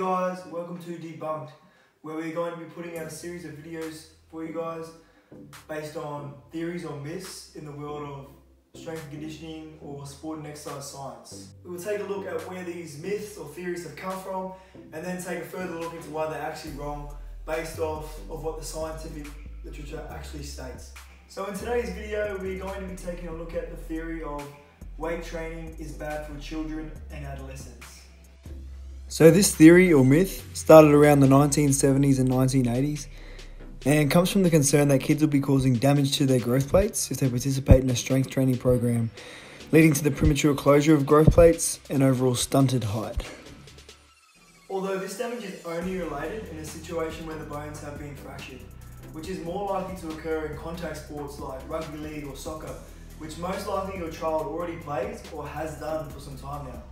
Hey guys, welcome to Debunked, where we're going to be putting out a series of videos for you guys based on theories or myths in the world of strength and conditioning or sport and exercise science. We will take a look at where these myths or theories have come from and then take a further look into why they're actually wrong based off of what the scientific literature actually states. So in today's video, we're going to be taking a look at the theory of weight training is bad for children and adolescents. So this theory or myth started around the 1970s and 1980s and comes from the concern that kids will be causing damage to their growth plates if they participate in a strength training program, leading to the premature closure of growth plates and overall stunted height. Although this damage is only related in a situation where the bones have been fractured, which is more likely to occur in contact sports like rugby league or soccer, which most likely your child already plays or has done for some time now.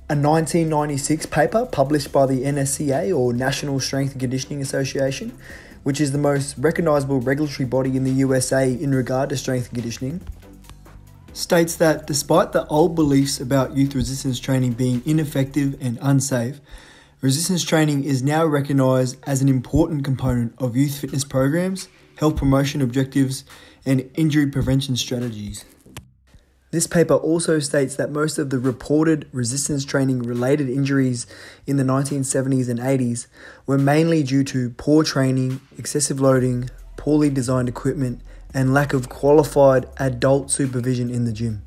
A 1996 paper published by the NSCA, or National Strength and Conditioning Association, which is the most recognisable regulatory body in the USA in regard to strength and conditioning, states that despite the old beliefs about youth resistance training being ineffective and unsafe, resistance training is now recognised as an important component of youth fitness programs, health promotion objectives, and injury prevention strategies. This paper also states that most of the reported resistance training related injuries in the 1970s and 80s were mainly due to poor training, excessive loading, poorly designed equipment, and lack of qualified adult supervision in the gym.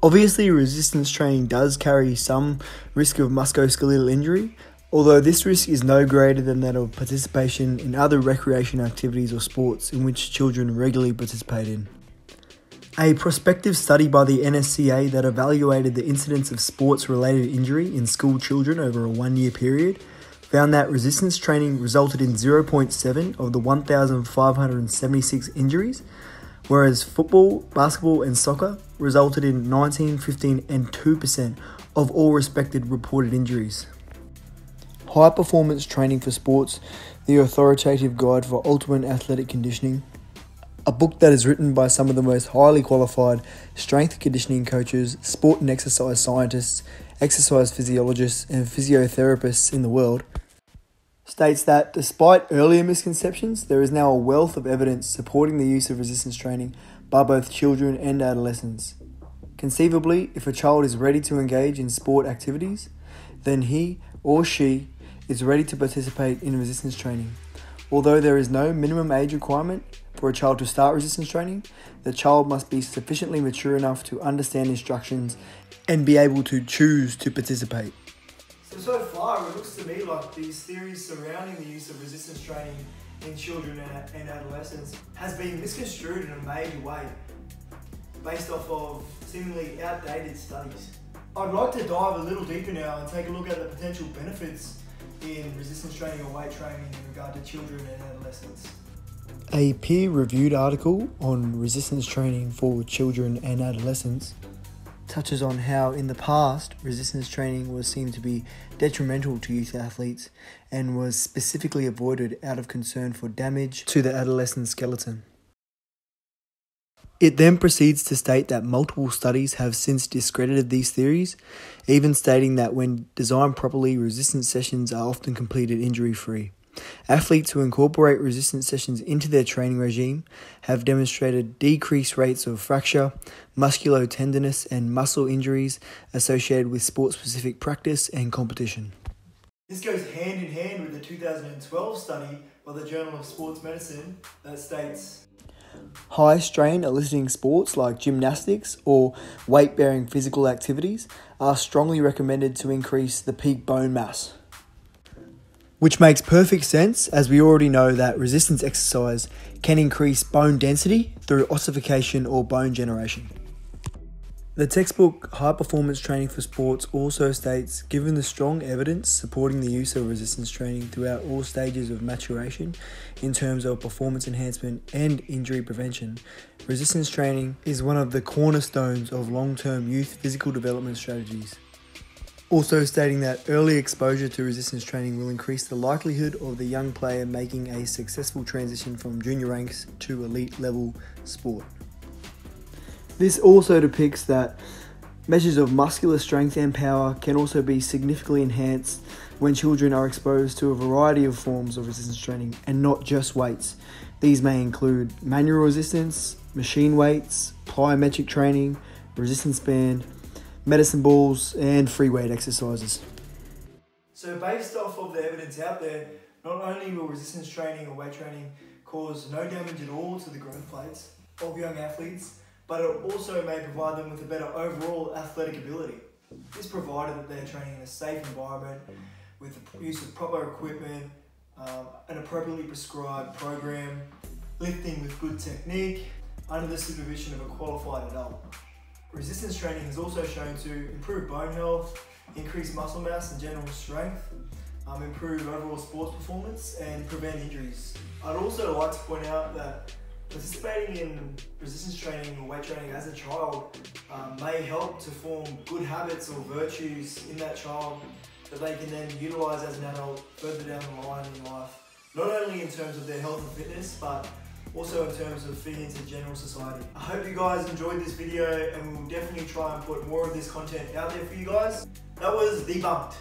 Obviously, resistance training does carry some risk of musculoskeletal injury, although this risk is no greater than that of participation in other recreation activities or sports in which children regularly participate in. A prospective study by the NSCA that evaluated the incidence of sports-related injury in school children over a 1-year period found that resistance training resulted in 0.7 of the 1,576 injuries, whereas football, basketball and soccer resulted in 19, 15 and 2% of all respected reported injuries. High Performance Training for Sports, the authoritative guide for ultimate athletic conditioning, a book that is written by some of the most highly qualified strength conditioning coaches, sport and exercise scientists, exercise physiologists and physiotherapists in the world, states that despite earlier misconceptions, there is now a wealth of evidence supporting the use of resistance training by both children and adolescents. Conceivably, if a child is ready to engage in sport activities, then he or she is ready to participate in resistance training. Although there is no minimum age requirement for a child to start resistance training, the child must be sufficiently mature enough to understand instructions and be able to choose to participate. So far it looks to me like these theories surrounding the use of resistance training in children and adolescents has been misconstrued in a major way based off of seemingly outdated studies. I'd like to dive a little deeper now and take a look at the potential benefits in resistance training or weight training in regard to children and adolescents. A peer-reviewed article on resistance training for children and adolescents touches on how in the past resistance training was seen to be detrimental to youth athletes and was specifically avoided out of concern for damage to the adolescent skeleton. It then proceeds to state that multiple studies have since discredited these theories, even stating that when designed properly, resistance sessions are often completed injury-free. Athletes who incorporate resistance sessions into their training regime have demonstrated decreased rates of fracture, musculotendinous and muscle injuries associated with sport-specific practice and competition. This goes hand in hand with the 2012 study by the Journal of Sports Medicine that states, high-strain eliciting sports like gymnastics or weight-bearing physical activities are strongly recommended to increase the peak bone mass. Which makes perfect sense, as we already know that resistance exercise can increase bone density through ossification or bone generation. The textbook High Performance Training for Sports also states, given the strong evidence supporting the use of resistance training throughout all stages of maturation in terms of performance enhancement and injury prevention, resistance training is one of the cornerstones of long-term youth physical development strategies. Also stating that early exposure to resistance training will increase the likelihood of the young player making a successful transition from junior ranks to elite level sport. This also depicts that Measures of muscular strength and power can also be significantly enhanced when children are exposed to a variety of forms of resistance training and not just weights. These may include manual resistance, machine weights, plyometric training, resistance band, medicine balls, and free weight exercises. So based off of the evidence out there, not only will resistance training or weight training cause no damage at all to the growth plates of young athletes, but it also may provide them with a better overall athletic ability. This provided that they're training in a safe environment with the use of proper equipment, an appropriately prescribed program, lifting with good technique, under the supervision of a qualified adult. Resistance training has also shown to improve bone health, increase muscle mass and general strength, improve overall sports performance and prevent injuries. I'd also like to point out that participating in resistance training or weight training as a child may help to form good habits or virtues in that child that they can then utilise as an adult further down the line in life. Not only in terms of their health and fitness, but also in terms of fitting into general society. I hope you guys enjoyed this video, and we'll definitely try and put more of this content out there for you guys. That was Debunked.